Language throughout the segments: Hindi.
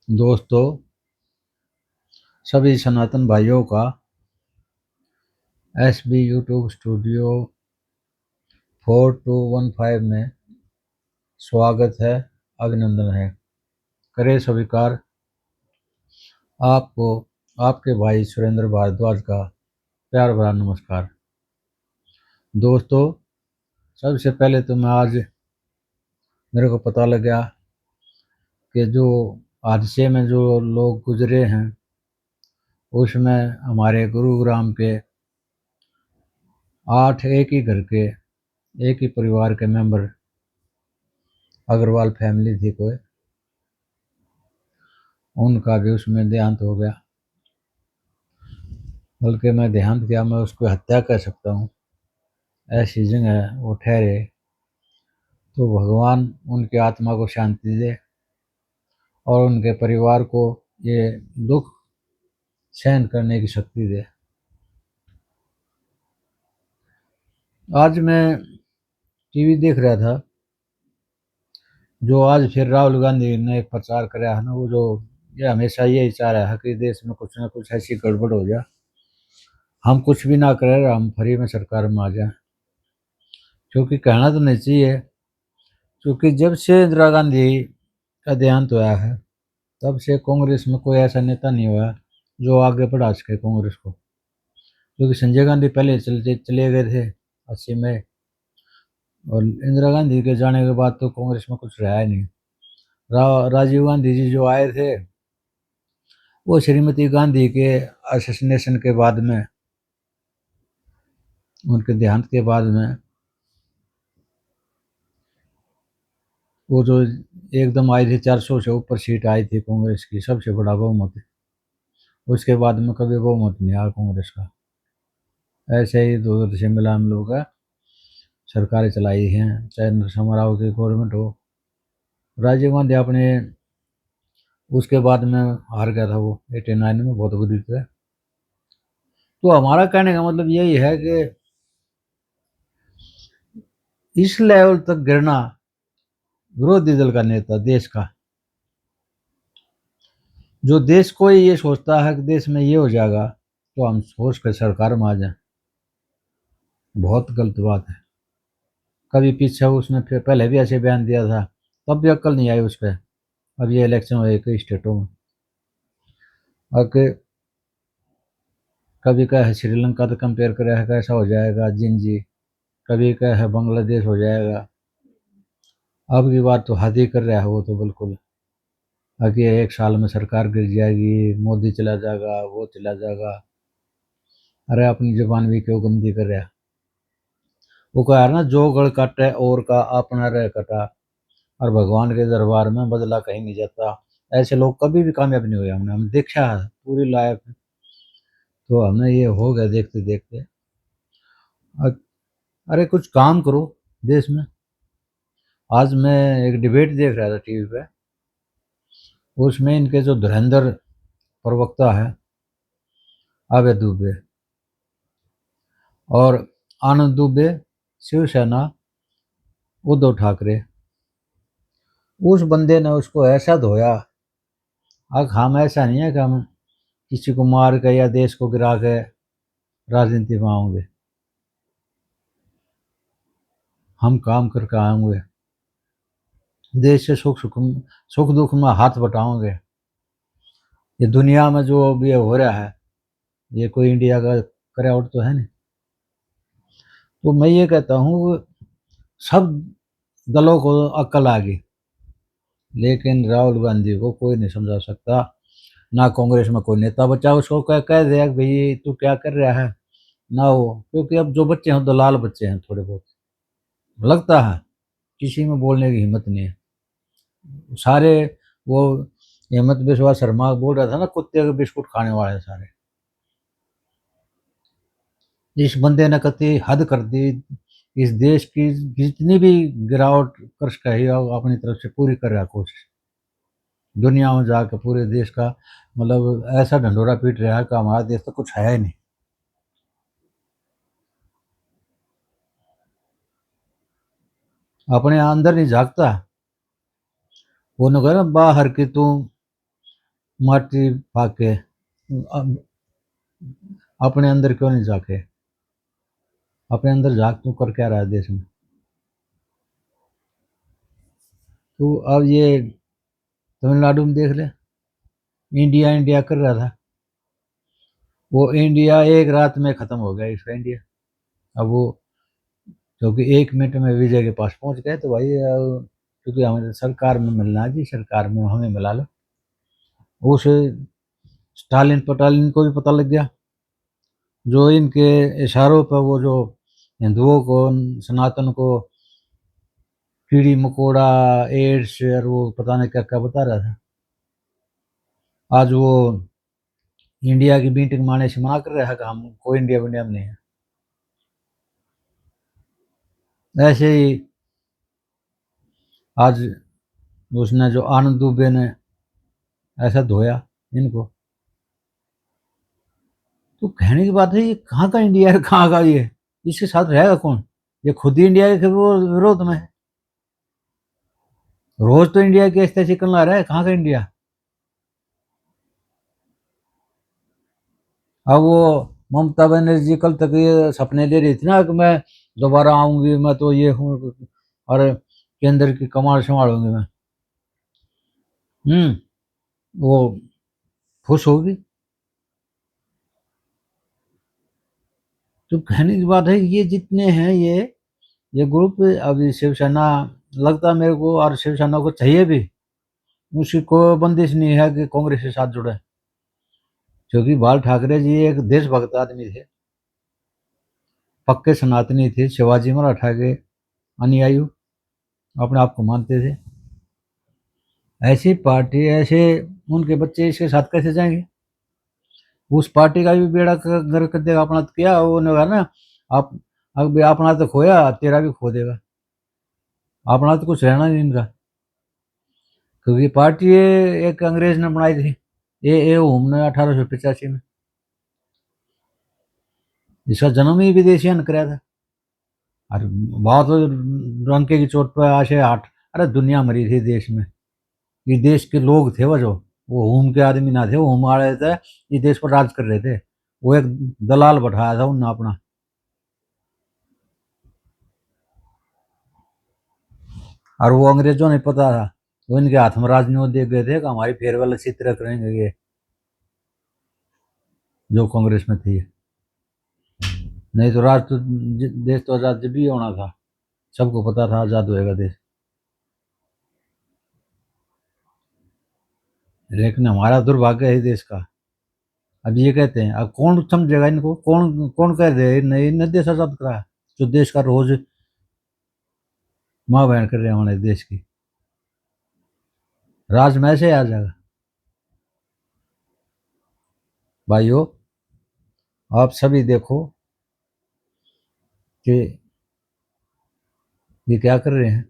दोस्तों, सभी सनातन भाइयों का एस बी यूट्यूब स्टूडियो 4215 में स्वागत है, अभिनंदन है। करे स्वीकार आपको आपके भाई सुरेंद्र भारद्वाज का प्यार भरा नमस्कार। दोस्तों, सबसे पहले तो मेरे को पता लगा कि जो हादसे में जो लोग गुजरे हैं उसमें हमारे गुरुग्राम के 8 एक ही घर के एक ही परिवार के मेंबर अग्रवाल फैमिली थी कोई, उनका भी उसमें देहांत हो गया। बल्कि मैं देहांत क्या, मैं उसको हत्या कह सकता हूँ। ऐसी जगह वो ठहरे तो भगवान उनकी आत्मा को शांति दे और उनके परिवार को ये दुख सहन करने की शक्ति दे। आज मैं टीवी देख रहा था, जो आज फिर राहुल गांधी ने एक प्रचार कराया है ना, वो जो ये हमेशा यही चाह रहा है कि देश में कुछ ना कुछ ऐसी गड़बड़ हो जाए, हम कुछ भी ना करें, हम फ्री में सरकार में आ जाए। क्योंकि कहना तो नहीं चाहिए, क्योंकि जब से इंदिरा गांधी का देहांत हुआ है तब से कांग्रेस में कोई ऐसा नेता नहीं हुआ जो आगे बढ़ा सके कांग्रेस को। क्योंकि संजय गांधी पहले चले गए थे 80 में, और इंदिरा गांधी के जाने के बाद तो कांग्रेस में कुछ रहा ही नहीं। राजीव गांधी जी जो आए थे, वो श्रीमती गांधी के असैसिनेशन के बाद में, उनके देहांत के बाद में, वो जो एकदम आई थी, 400 से ऊपर सीट आई थी कांग्रेस की, सबसे बड़ा बहुमत। उसके बाद में कभी बहुमत नहीं आया कांग्रेस का। ऐसे ही दो से मिला हम लोग सरकारें चलाई हैं, चाहे नरसिम्हा राव की गवर्नमेंट हो। राजीव गांधी अपने उसके बाद में हार गया था, वो 89 में बहुत बुरी तरह। तो हमारा कहने का मतलब यही है कि इस लेवल तक गिरना विरोधी दल का नेता, देश का, जो देश को ही ये सोचता है कि देश में ये हो जाएगा तो हम सोच कर सरकार में आ जाए, बहुत गलत बात है। कभी पीछे उसने फिर पहले भी ऐसे बयान दिया था, तब भी अक्ल नहीं आई उस पर। अब ये इलेक्शन हुए कई स्टेटों में, और कभी कहे श्रीलंका तो कंपेयर करे है कैसा हो जाएगा जिंजी, कभी कहे बांग्लादेश हो जाएगा। अब की बात तो हद ही कर रहा है वो तो बिल्कुल, आगे 1 साल में सरकार गिर जाएगी, मोदी चला जाएगा, वो चला जाएगा। अरे अपनी जुबान भी क्यों गंदी कर रहा है। वो कहा ना, जो गढ़ काटे और का अपना रह कटा, और भगवान के दरबार में बदला कहीं नहीं जाता। ऐसे लोग कभी भी कामयाब नहीं हुए, हमने देखा है पूरी लाइफ। तो हमें ये हो गया देखते देखते। अरे कुछ काम करो देश में। आज मैं एक डिबेट देख रहा था टीवी पे, उसमें इनके जो धुरंधर प्रवक्ता है अभय दुबे और आनंद दुबे, शिवसेना, उद्धव ठाकरे, उस बंदे ने उसको ऐसा धोया। अब हम ऐसा नहीं है कि हम किसी को मार के या देश को गिरा के राजनीति में आएंगे। हम काम करके आएंगे, देश से सुख दुख में हाथ बटाओगे। ये दुनिया में जो भी हो रहा है, ये कोई इंडिया का करावट तो है नहीं। तो मैं ये कहता हूँ, सब दलों को अक्ल आ गई, लेकिन राहुल गांधी को कोई नहीं समझा सकता। ना कांग्रेस में कोई नेता बचा उसको कह दिया कि भाई तू क्या कर रहा है, ना वो। क्योंकि अब जो बच्चे हैं दलाल बच्चे हैं, थोड़े बहुत लगता है, किसी में बोलने की हिम्मत नहीं है। सारे वो हेमंत बिस्वा शर्मा बोल रहा था ना, कुत्ते के बिस्कुट खाने वाले सारे। इस बंदे ने कति हद कर दी। इस देश की जितनी भी गिरावट कर सका है वो अपनी तरफ से पूरी कर रहा है कोशिश। दुनिया में जाकर पूरे देश का मतलब ऐसा ढंढोरा पीट रहा है कि हमारा देश तो कुछ है ही नहीं। अपने अंदर नहीं झांकता। वो न कहे ना, बाहर की तू माटी फाक के अपने अंदर क्यों नहीं झाके? अपने अंदर झाक तू कर क्या रहा है देश में? तो अब ये तमिलनाडु में देख ले, इंडिया इंडिया कर रहा था, वो इंडिया एक रात में खत्म हो गया इसका इंडिया। अब वो क्योंकि 1 मिनट में विजय के पास पहुंच गए, तो भाई क्योंकि हमें सरकार में मिलना है जी, सरकार में हमें मिला लो। उस स्टालिन पटालिन को भी पता लग गया, जो इनके इशारों पर वो जो हिंदुओं को, सनातन को कीड़ी मकोड़ा, एड्स और वो पता नहीं क्या क्या बता रहा था, आज वो इंडिया की मीटिंग मारने से मना कर रहा है कि हम कोई इंडिया विंडिया में नहीं है। ऐसे ही आज उसने जो आनंद दुबे ने ऐसा धोया इनको, तो कहने की बात है ये कहाँ का इंडिया है, कहाँ का ये, इसके साथ रहेगा कौन? ये खुद ही इंडिया के विरोध में है। रोज तो इंडिया की ऐसे चिकन ला रहा है, कहाँ का इंडिया? अब वो ममता बनर्जी कल तक ये सपने ले रही थी ना कि मैं दोबारा आऊंगी, मैं तो ये हूँ और केंद्र की कमान संभालूंगी मैं। वो खुश होगी। तो कहने की बात है ये जितने हैं ये ग्रुप, अभी शिवसेना लगता है मेरे को, और शिवसेना को चाहिए भी, उसकी कोई बंदिश नहीं है कि कांग्रेस के साथ जुड़े, क्योंकि बाल ठाकरे जी एक देशभक्त आदमी थे, पक्के सनातनी थे, शिवाजी मराठा के अनुयायी अपने आप को मानते थे। ऐसी पार्टी, ऐसे उनके बच्चे इसके साथ कैसे जाएंगे? उस पार्टी का भी बेड़ा गर्क कर देगा अपना, तो क्या उन्होंने कहा ना, आप अब अपना तो खोया, तेरा भी खो देगा। अपना तो कुछ रहना नहीं इनका, क्योंकि पार्टी ये एक अंग्रेज ने बनाई थी, ये हमने 1885 में, इसका जन्म ही विदेशियों ने कराया था। और बहुत डंके की चोट पर आशे हाट, अरे दुनिया मरी थी देश में, ये देश के लोग थे वो हुम के आदमी ना थे, वो हुम आ रहे थे, ये देश पर राज कर रहे थे, वो एक दलाल बैठाया था उनने अपना। और वो अंग्रेजों ने पता था, वो इनके हाथ में राजनीति दे गए थे कि हमारी फेयरवेल अच्छी तरह करेंगे ये, जो कांग्रेस में थी। नहीं तो राज तो देश तो आजाद जब भी होना था, सबको पता था आजाद होएगा देश। लेकिन हमारा दुर्भाग्य है देश का। अब ये कहते हैं, अब कौन समझेगा इनको, कौन कौन कह दे नहीं इन्हें देश आजाद करा, जो देश का रोज माँ बहन कर रहे हैं हमारे देश की, राज में ऐसे आ जाएगा। भाइयों, आप सभी देखो कि ये क्या कर रहे हैं।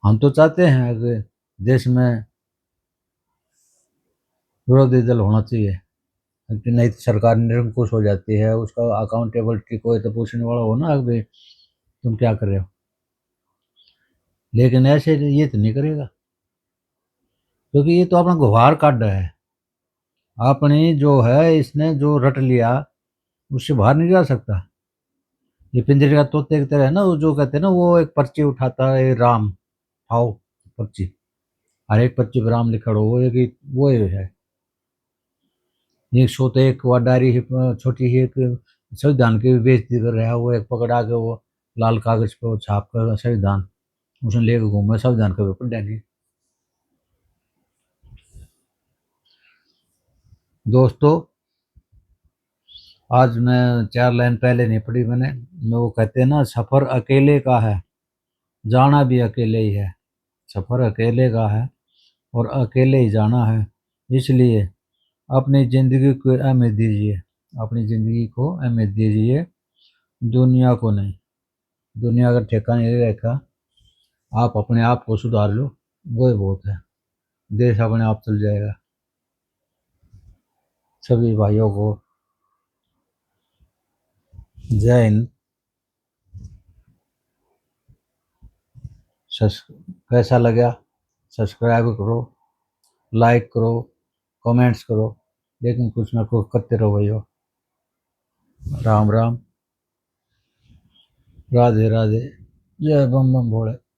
हम तो चाहते हैं कि देश में विरोधी दल होना चाहिए, कि नहीं तो सरकार निरंकुश हो जाती है, उसका अकाउंटेबिलिटी कोई तो पूछने वाला हो ना, कि तुम क्या कर रहे हो। लेकिन ऐसे ये तो नहीं करेगा, क्योंकि ये तो अपना गुहार काट रहा है, अपनी जो है इसने जो रट लिया उससे बाहर नहीं जा सकता। ये पिंजरे का तोते की तरह है ना, वो जो कहते हैं ना, वो एक पर्ची उठाता है, राम आओ पर्ची, हर एक पर्ची पर राम लिखा हो, वो एक वो है, एक सौ तो एक वो डायरी छोटी ही एक संविधान की भी बेइज्जती कर रहा है, वो एक पकड़ा के वो लाल कागज पे वो छाप कर संविधान उसने लेके घूमे, संविधान का पेपर डाली। दोस्तों, आज मैं 4 लाइन पहले नहीं पढ़ी मैंने, वो कहते हैं ना, सफर अकेले का है, जाना भी अकेले ही है। सफर अकेले का है और अकेले ही जाना है, इसलिए अपनी ज़िंदगी को अहमियत दीजिए, अपनी ज़िंदगी को अहमियत दीजिए, दुनिया को नहीं। दुनिया का ठेका नहीं रखा, आप अपने आप को सुधार लो, वो ही बहुत है, देश अपने आप चल जाएगा। सभी भाइयों को जय हिंद। कैसा लगा, सब्सक्राइब करो, लाइक करो, कमेंट्स करो, लेकिन कुछ ना कुछ करते रहो भैया। राम राम, राधे राधे, जय बम बम भोले।